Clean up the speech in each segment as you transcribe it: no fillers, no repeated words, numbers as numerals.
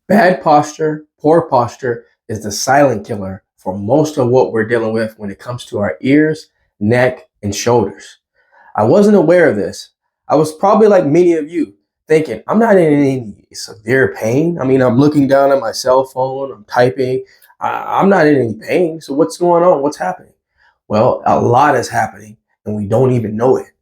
Bad posture, poor posture is the silent killer for most of what we're dealing with when it comes to our ears, neck, and shoulders. I wasn't aware of this. I was probably like many of you thinking, I'm not in any severe pain. I mean, I'm looking down at my cell phone, I'm typing. I'm not in any pain. So what's going on? What's happening? Well, a lot is happening and we don't even know it.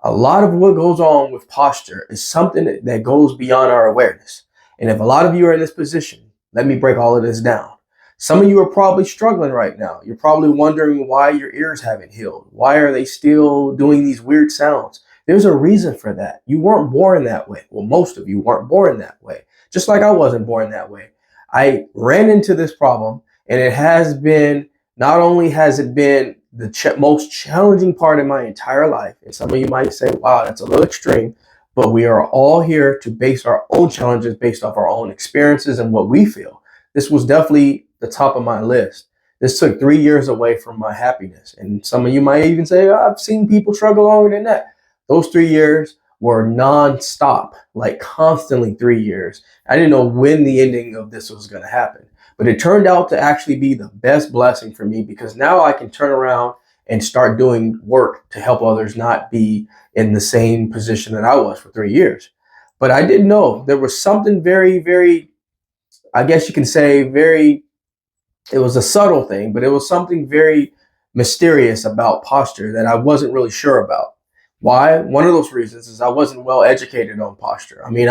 A lot of what goes on with posture is something that goes beyond our awareness. And if a lot of you are in this position, let me break all of this down. Some of you are probably struggling right now. You're probably wondering why your ears haven't healed. Why are they still doing these weird sounds? There's a reason for that. You weren't born that way. Well, most of you weren't born that way. Just like I wasn't born that way. I ran into this problem, and it has been, not only has it been the most challenging part of my entire life, and some of you might say, wow, that's a little extreme, but we are all here to base our own challenges based off our own experiences and what we feel. This was definitely the top of my list. This took 3 years away from my happiness. And some of you might even say, oh, I've seen people struggle longer than that. Those 3 years were non-stop, like constantly 3 years. I didn't know when the ending of this was going to happen. But it turned out to actually be the best blessing for me, because now I can turn around and start doing work to help others not be in the same position that I was for 3 years. But I didn't know there was something very, very, I guess you can say it was a subtle thing, but it was something very mysterious about posture that I wasn't really sure about. Why? One of those reasons is I wasn't well educated on posture. I mean,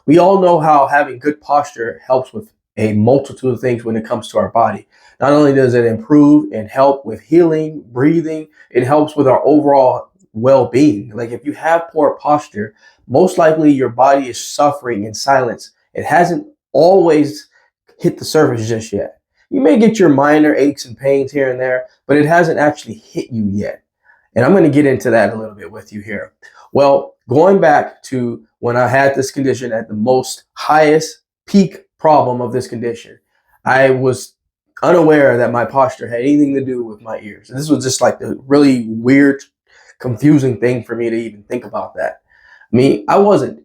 we all know how having good posture helps with a multitude of things when it comes to our body. Not only does it improve and help with healing, breathing, it helps with our overall well-being. Like if you have poor posture, most likely your body is suffering in silence. It hasn't always hit the surface just yet. You may get your minor aches and pains here and there, but it hasn't actually hit you yet. And I'm going to get into that a little bit with you here. Well, going back to when I had this condition at the most highest peak problem of this condition, I was unaware that my posture had anything to do with my ears. And this was just like the really weird, confusing thing for me to even think about that. I mean, I wasn't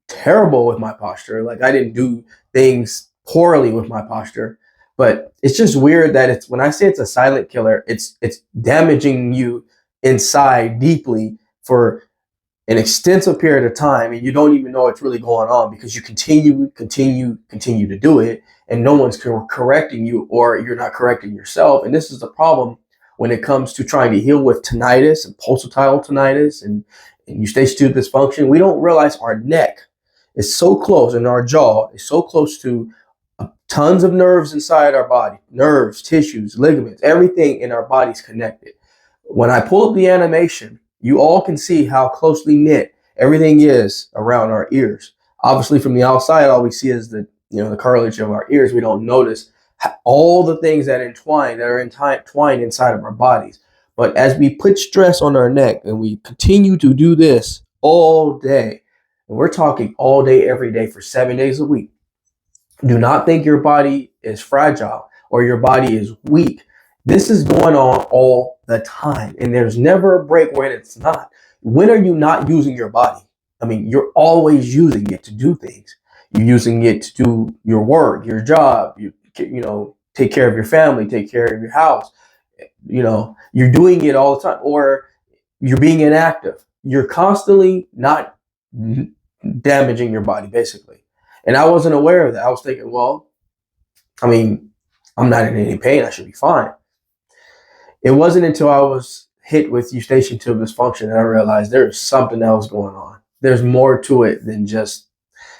terrible with my posture. Like I didn't do things poorly with my posture, but it's just weird that it's, when I say it's a silent killer, it's damaging you inside deeply for an extensive period of time, and you don't even know what's really going on because you continue to do it, and no one's correcting you, or you're not correcting yourself. And this is the problem when it comes to trying to heal with tinnitus and pulsatile tinnitus and Eustachian Tube Dysfunction. We don't realize our neck is so close, and our jaw is so close to tons of nerves inside our body, nerves, tissues, ligaments, everything in our body's connected. When I pull up the animation, you all can see how closely knit everything is around our ears. Obviously, from the outside, all we see is the cartilage of our ears. We don't notice all the things that are entwined inside of our bodies. But as we put stress on our neck and we continue to do this all day, and we're talking all day, every day for 7 days a week, do not think your body is fragile or your body is weak. This is going on all the time, and there's never a break when it's not. When are you not using your body? I mean, you're always using it to do things. You're using it to do your work, your job, you take care of your family, take care of your house. You're doing it all the time, or you're being inactive. You're constantly not damaging your body, basically. And I wasn't aware of that. I was thinking, well, I mean, I'm not in any pain. I should be fine. It wasn't until I was hit with Eustachian Tube Dysfunction that I realized there's something else going on. There's more to it than just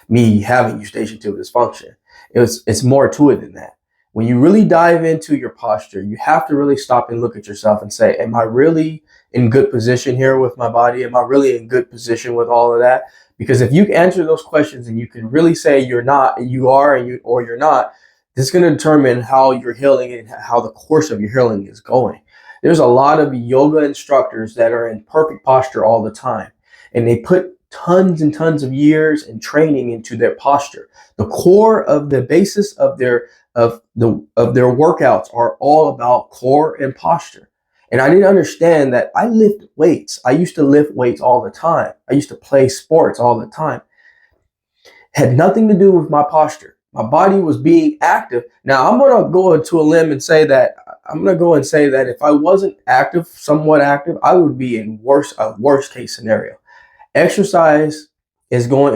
me having Eustachian Tube Dysfunction. It's more to it than that. When you really dive into your posture, you have to really stop and look at yourself and say, am I really in good position here with my body? Am I really in good position with all of that? Because if you answer those questions and you can really say you're not, you are, or you're not, this is going to determine how you're healing and how the course of your healing is going. There's a lot of yoga instructors that are in perfect posture all the time, and they put tons and tons of years and training into their posture. The core of the basis of their workouts are all about core and posture. And I didn't understand that. I lift weights. I used to lift weights all the time. I used to play sports all the time. Had nothing to do with my posture. my body was being active. Now I'm going to go into a limb and say that if I wasn't active, somewhat active, I would be in a worst case scenario. Exercise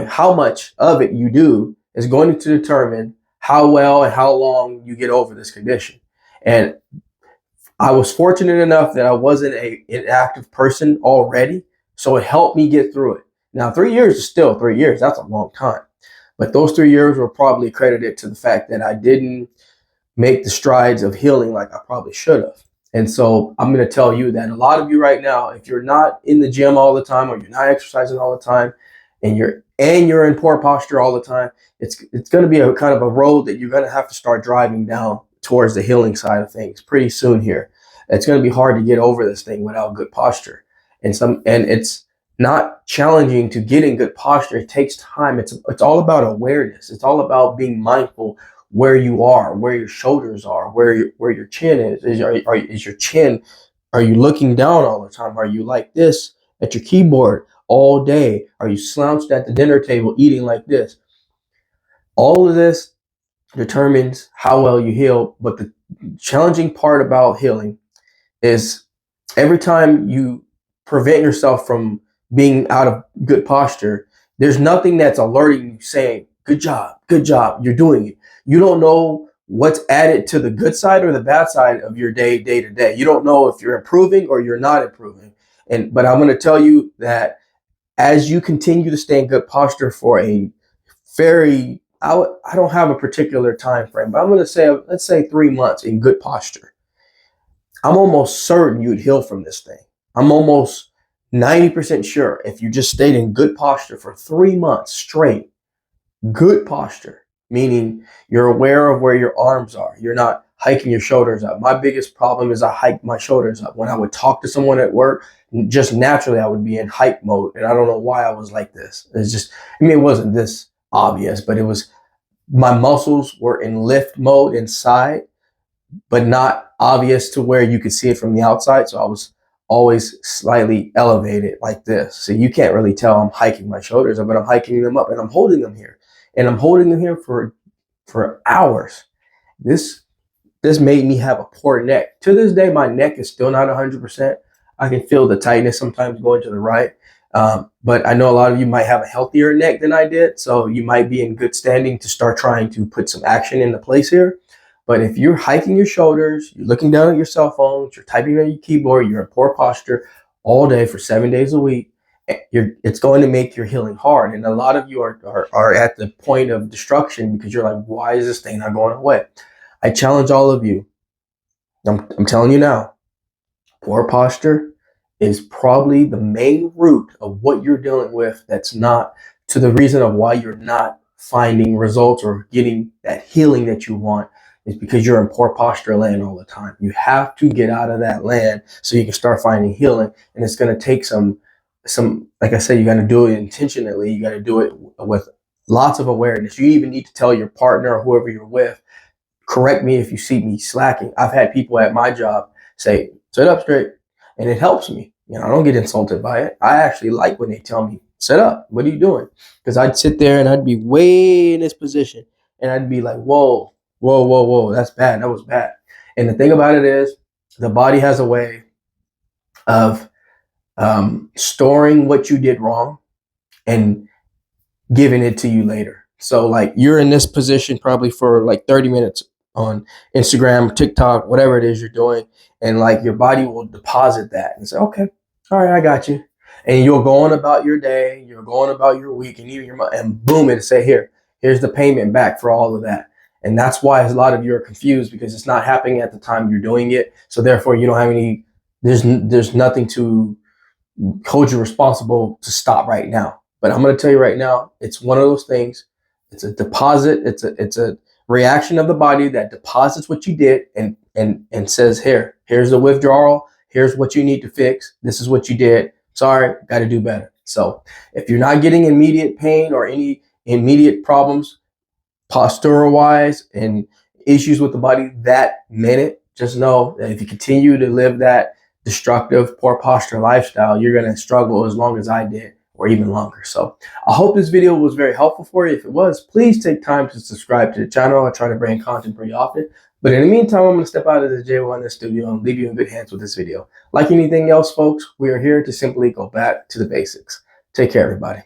how much of it you do is going to determine how well and how long you get over this condition. And I was fortunate enough that I wasn't an inactive person already, so it helped me get through it. Now, 3 years is still 3 years. That's a long time. But those 3 years were probably credited to the fact that I didn't make the strides of healing like I probably should have. And so I'm going to tell you that a lot of you right now, if you're not in the gym all the time, or you're not exercising all the time, and you're in poor posture all the time, it's going to be a kind of a road that you're going to have to start driving down towards the healing side of things pretty soon here. It's going to be hard to get over this thing without good posture. And it's not challenging to get in good posture. It takes time. It's all about awareness. It's all about being mindful where you are, where your shoulders are, where your chin is. Is your chin, are you looking down all the time? Are you like this at your keyboard all day? Are you slouched at the dinner table eating like this? All of this determines how well you heal. But the challenging part about healing is every time you prevent yourself from being out of good posture, there's nothing that's alerting you saying, good job, you're doing it. You don't know what's added to the good side or the bad side of your day to day. You don't know if you're improving or you're not improving. But I'm going to tell you that as you continue to stay in good posture for a I don't have a particular time frame, but I'm going to say, let's say 3 months in good posture, I'm almost certain you'd heal from this thing. I'm almost 90% sure if you just stayed in good posture for 3 months straight. Good posture, meaning you're aware of where your arms are. You're not hiking your shoulders up. My biggest problem is I hike my shoulders up. When I would talk to someone at work, just naturally I would be in hike mode. And I don't know why I was like this. It wasn't this obvious, but it was, my muscles were in lift mode inside, but not obvious to where you could see it from the outside. So I was always slightly elevated like this. So you can't really tell I'm hiking my shoulders up, but I'm hiking them up and I'm holding them here. And I'm holding them here for hours. This made me have a poor neck. To this day, my neck is still not 100%. I can feel the tightness sometimes going to the right. But I know a lot of you might have a healthier neck than I did. So you might be in good standing to start trying to put some action into place here. But if you're hiking your shoulders, you're looking down at your cell phones, you're typing on your keyboard, you're in poor posture all day for 7 days a week, it's going to make your healing hard. And a lot of you are at the point of destruction because you're like, why is this thing not going away? I challenge all of you. I'm telling you now, poor posture is probably the main root of what you're dealing with. That's not to the reason of why you're not finding results or getting that healing that you want, is because you're in poor posture land all the time. You have to get out of that land so you can start finding healing. And it's going to take some, like I said, you got to do it intentionally. You got to do it with lots of awareness. You even need to tell your partner or whoever you're with, correct me if you see me slacking. I've had people at my job say, sit up straight, and it helps me. I don't get insulted by it. I actually like when they tell me, sit up, what are you doing? Because I'd sit there and I'd be way in this position and I'd be like, whoa, that's bad. That was bad. And the thing about it is, the body has a way of storing what you did wrong and giving it to you later. So like you're in this position probably for like 30 minutes on Instagram, TikTok, whatever it is you're doing. And like your body will deposit that and say, okay, all right, I got you. And you'll go on about your day, you're going about your week, and even and boom, it'll say, here's the payment back for all of that. And that's why a lot of you are confused, because it's not happening at the time you're doing it. So therefore you don't have there's nothing to hold you responsible to stop right now. But I'm going to tell you right now, it's one of those things. It's a deposit. It's a reaction of the body that deposits what you did and says, here's the withdrawal. Here's what you need to fix. This is what you did. Sorry, got to do better. So if you're not getting immediate pain or any immediate problems, postural wise and issues with the body that minute, just know that if you continue to live that destructive, poor posture lifestyle, you're going to struggle as long as I did or even longer. So I hope this video was very helpful for you. If it was, please take time to subscribe to the channel. I try to bring content pretty often. But in the meantime, I'm going to step out of the jayewellness studio and leave you in good hands with this video. Like anything else, folks, we are here to simply go back to the basics. Take care, everybody.